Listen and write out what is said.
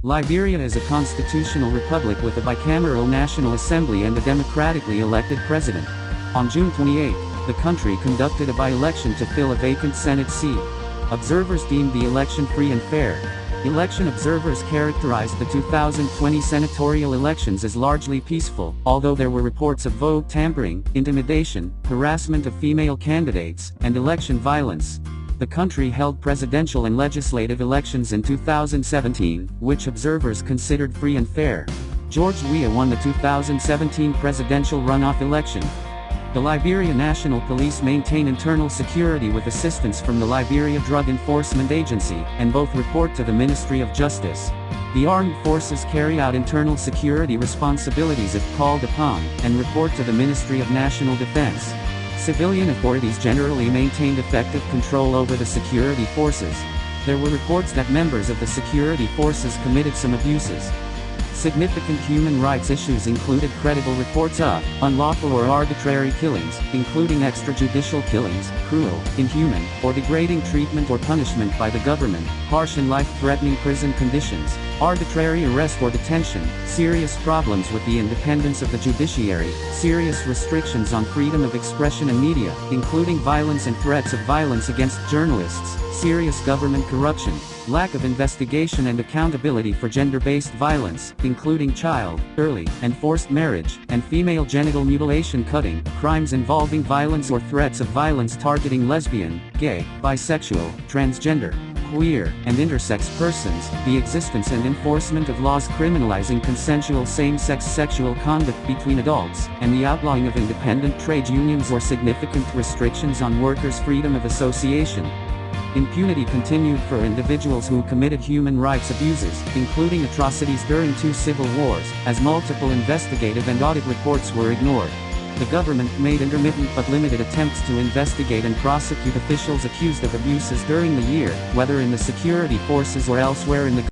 Liberia is a constitutional republic with a bicameral National Assembly and a democratically elected president. On June 28, the country conducted a by-election to fill a vacant Senate seat. Observers deemed the election free and fair. Election observers characterized the 2020 senatorial elections as largely peaceful, although there were reports of vote tampering, intimidation, harassment of female candidates, and election violence. The country held presidential and legislative elections in 2017, which observers considered free and fair. George Weah won the 2017 presidential runoff election. The Liberia National Police maintain internal security with assistance from the Liberia Drug Enforcement Agency, and both report to the Ministry of Justice. The armed forces carry out internal security responsibilities if called upon, and report to the Ministry of National Defense. Civilian authorities generally maintained effective control over the security forces. There were reports that members of the security forces committed some abuses. Significant human rights issues included credible reports of unlawful or arbitrary killings, including extrajudicial killings, cruel, inhuman, or degrading treatment or punishment by the government, harsh and life-threatening prison conditions, arbitrary arrest or detention, serious problems with the independence of the judiciary, serious restrictions on freedom of expression and media, including violence and threats of violence against journalists, serious government corruption, lack of investigation and accountability for gender-based violence, including child, early, and forced marriage, and female genital mutilation cutting, crimes involving violence or threats of violence targeting lesbian, gay, bisexual, transgender, queer, and intersex persons, the existence and enforcement of laws criminalizing consensual same-sex sexual conduct between adults, and the outlawing of independent trade unions or significant restrictions on workers' freedom of association. Impunity continued for individuals who committed human rights abuses, including atrocities during 2 civil wars, as multiple investigative and audit reports were ignored. The government made intermittent but limited attempts to investigate and prosecute officials accused of abuses during the year, whether in the security forces or elsewhere in the